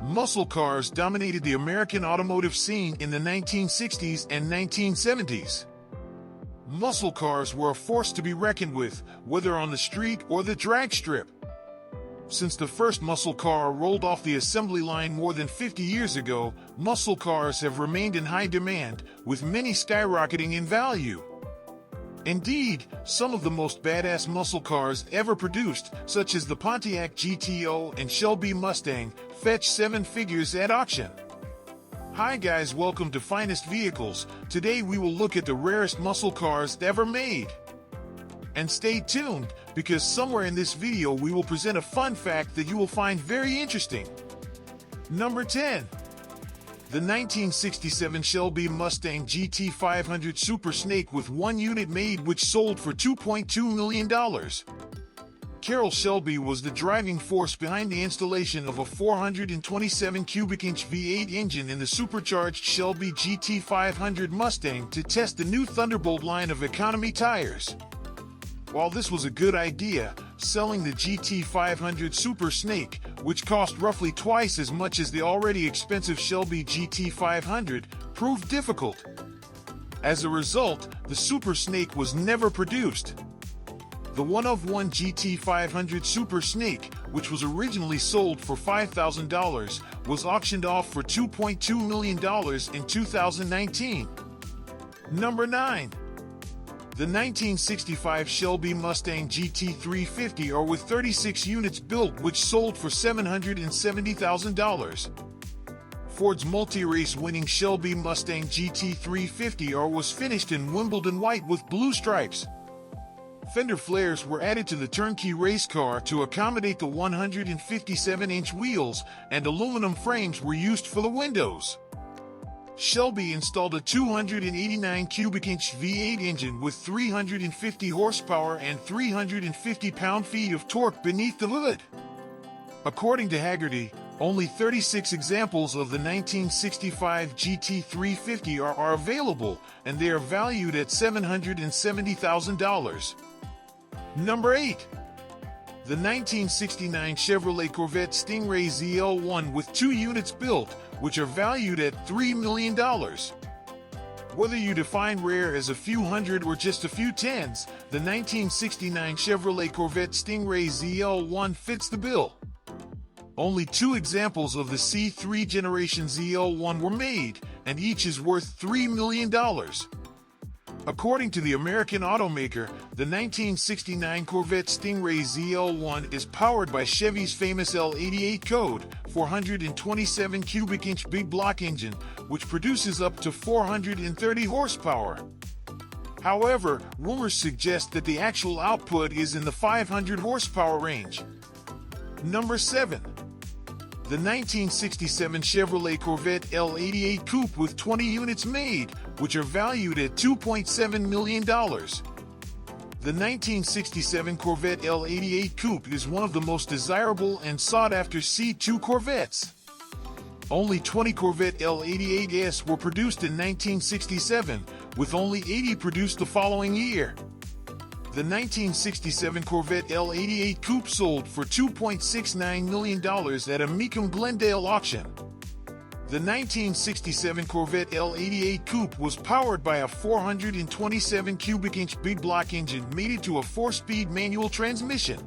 Muscle cars dominated the American automotive scene in the 1960s and 1970s. Muscle cars were a force to be reckoned with, whether on the street or the drag strip. Since the first muscle car rolled off the assembly line more than 50 years ago, muscle cars have remained in high demand, with many skyrocketing in value. Indeed, some of the most badass muscle cars ever produced, such as the Pontiac GTO and Shelby Mustang, fetch 7 figures at auction. Hi guys, welcome to Finest Vehicles. Today we will look at the rarest muscle cars ever made. And stay tuned, because somewhere in this video we will present a fun fact that you will find very interesting. Number 10. The 1967 Shelby Mustang GT500 Super Snake with 1 unit made, which sold for $2.2 million. Carroll Shelby was the driving force behind the installation of a 427 cubic inch V8 engine in the supercharged Shelby GT500 Mustang to test the new Thunderbolt line of economy tires. While this was a good idea, selling the GT500 Super Snake, which cost roughly twice as much as the already expensive Shelby GT500, proved difficult. As a result, the Super Snake was never produced. The one-of-one GT500 Super Snake, which was originally sold for $5,000, was auctioned off for $2.2 million in 2019. Number 9. The 1965 Shelby Mustang GT350 are with 36 units built, which sold for $770,000. Ford's multi-race winning Shelby Mustang GT350 R was finished in Wimbledon white with blue stripes. Fender flares were added to the turnkey race car to accommodate the 157-inch wheels, and aluminum frames were used for the windows. Shelby installed a 289 cubic inch V8 engine with 350 horsepower and 350 pound-feet of torque beneath the hood. According to Haggerty, only 36 examples of the 1965 GT350 are available, and they are valued at $770,000. Number 8. The 1969 Chevrolet Corvette Stingray ZL1 with 2 units built, which are valued at $3 million. Whether you define rare as a few hundred or just a few tens, the 1969 Chevrolet Corvette Stingray ZL1 fits the bill. Only 2 examples of the C3 generation ZL1 were made, and each is worth $3 million. According to the American automaker, the 1969 Corvette Stingray ZL1 is powered by Chevy's famous L88 Coupe 427 cubic inch big block engine, which produces up to 430 horsepower. However, rumors suggest that the actual output is in the 500 horsepower range. Number 7. The 1967 Chevrolet Corvette L88 Coupe with 20 units made, which are valued at $2.7 million. The 1967 Corvette L88 Coupe is one of the most desirable and sought-after C2 Corvettes. Only 20 Corvette L88s were produced in 1967, with only 80 produced the following year. The 1967 Corvette L88 Coupe sold for $2.69 million at a Mecum Glendale auction. The 1967 Corvette L88 Coupe was powered by a 427 cubic inch big block engine mated to a 4-speed manual transmission.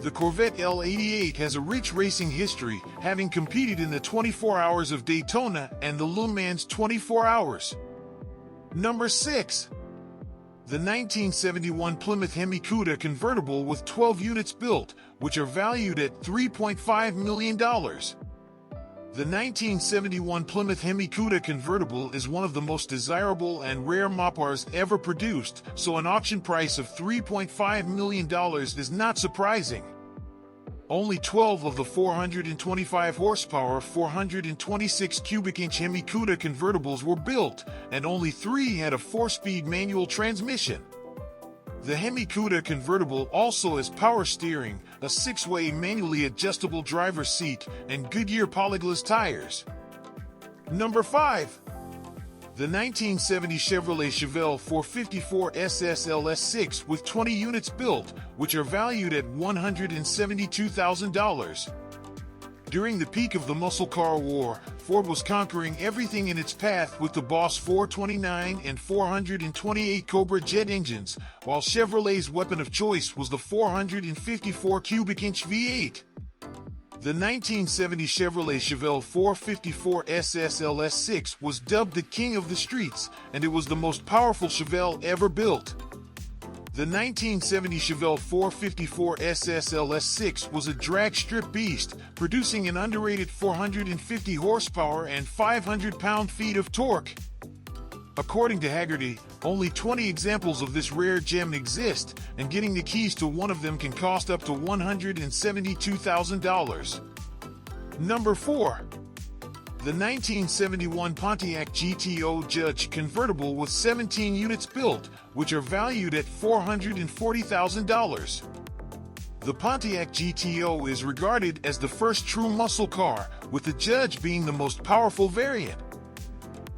The Corvette L88 has a rich racing history, having competed in the 24 Hours of Daytona and the Le Mans 24 Hours. Number 6. The 1971 Plymouth Hemi Cuda convertible with 12 units built, which are valued at $3.5 million. The 1971 Plymouth Hemi Cuda convertible is one of the most desirable and rare Mopars ever produced, so an auction price of $3.5 million is not surprising. Only 12 of the 425 horsepower, 426 cubic inch Hemi Cuda convertibles were built, and only 3 had a 4-speed manual transmission. The Hemi Cuda convertible also has power steering, a 6-way manually adjustable driver's seat, and Goodyear polyglass tires. Number 5. The 1970 Chevrolet Chevelle 454 SSLS6 with 20 units built, which are valued at $172,000. During the peak of the muscle car war, Ford was conquering everything in its path with the Boss 429 and 428 Cobra jet engines, while Chevrolet's weapon of choice was the 454 cubic inch V8. The 1970 Chevrolet Chevelle 454 SSLS6 was dubbed the king of the streets, and it was the most powerful Chevelle ever built. The 1970 Chevelle 454 SSLS6 was a drag strip beast, producing an underrated 450 horsepower and 500 pound-feet of torque. According to Haggerty, only 20 examples of this rare gem exist, and getting the keys to one of them can cost up to $172,000. Number 4. The 1971 Pontiac GTO Judge convertible with 17 units built, which are valued at $440,000. The Pontiac GTO is regarded as the first true muscle car, with the Judge being the most powerful variant.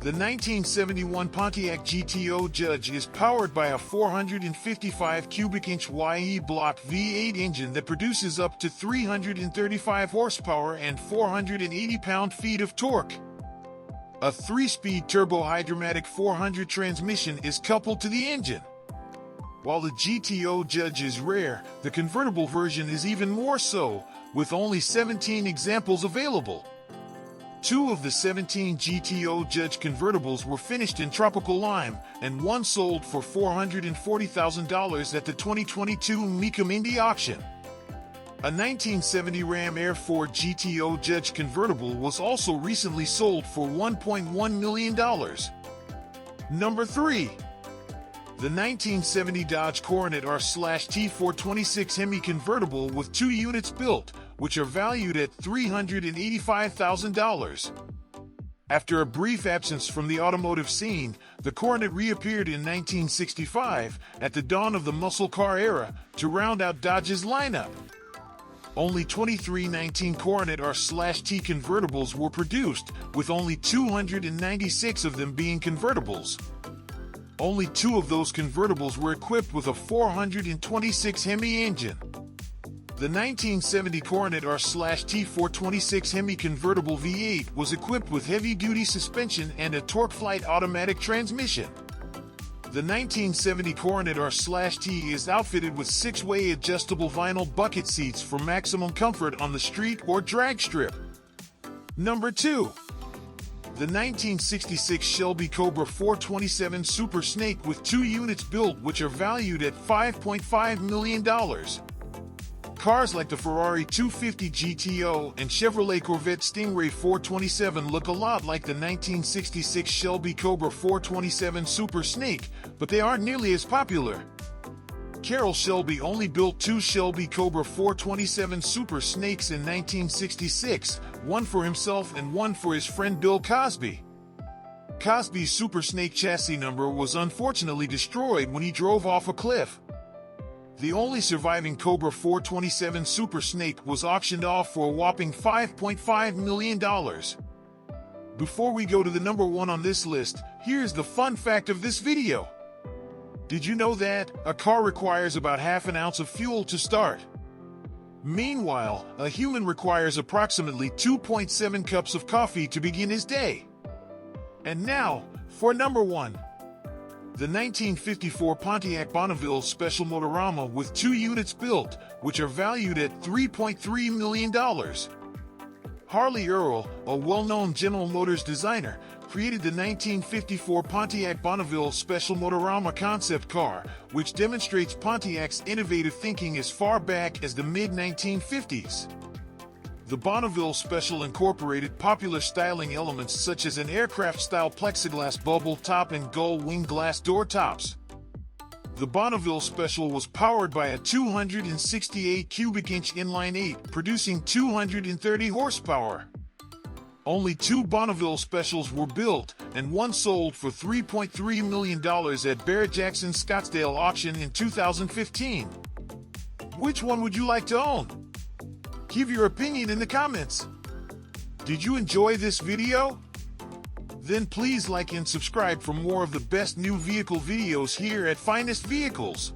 The 1971 Pontiac GTO Judge is powered by a 455 cubic inch YE block V8 engine that produces up to 335 horsepower and 480 pound-feet of torque. A 3-speed turbo-hydromatic 400 transmission is coupled to the engine. While the GTO Judge is rare, the convertible version is even more so, with only 17 examples available. 2 of the 17 GTO Judge convertibles were finished in tropical lime, and one sold for $440,000 at the 2022 Mecum Indy auction. A 1970 Ram Air 4 GTO Judge convertible was also recently sold for $1.1 million. Number 3. The 1970 Dodge Coronet R/T426 Hemi convertible with 2 units built, which are valued at $385,000. After a brief absence from the automotive scene, the Coronet reappeared in 1965, at the dawn of the muscle car era, to round out Dodge's lineup. Only 23 19 Coronet R/T convertibles were produced, with only 296 of them being convertibles. Only 2 of those convertibles were equipped with a 426 Hemi engine. The 1970 Coronet R/T426 Hemi convertible V8 was equipped with heavy-duty suspension and a TorqueFlite automatic transmission. The 1970 Coronet R/T is outfitted with 6-way adjustable vinyl bucket seats for maximum comfort on the street or drag strip. Number 2. The 1966 Shelby Cobra 427 Super Snake with 2 units built, which are valued at $5.5 million. Cars like the Ferrari 250 GTO and Chevrolet Corvette Stingray 427 look a lot like the 1966 Shelby Cobra 427 Super Snake, but they aren't nearly as popular. Carroll Shelby only built 2 Shelby Cobra 427 Super Snakes in 1966, one for himself and one for his friend Bill Cosby. Cosby's Super Snake chassis number was unfortunately destroyed when he drove off a cliff. The only surviving Cobra 427 Super Snake was auctioned off for a whopping $5.5 million. Before we go to the number 1 on this list, here's the fun fact of this video. Did you know that a car requires about half an ounce of fuel to start? Meanwhile, a human requires approximately 2.7 cups of coffee to begin his day. And now, for number 1. The 1954 Pontiac Bonneville Special Motorama with 2 units built, which are valued at $3.3 million. Harley Earl, a well-known General Motors designer, created the 1954 Pontiac Bonneville Special Motorama concept car, which demonstrates Pontiac's innovative thinking as far back as the mid-1950s. The Bonneville Special incorporated popular styling elements such as an aircraft-style plexiglass bubble top and gull-wing glass door tops. The Bonneville Special was powered by a 268 cubic inch inline-8, producing 230 horsepower. Only 2 Bonneville Specials were built, and one sold for $3.3 million at Barrett-Jackson Scottsdale auction in 2015. Which one would you like to own? Give your opinion in the comments. Did you enjoy this video? Then please like and subscribe for more of the best new vehicle videos here at Finest Vehicles.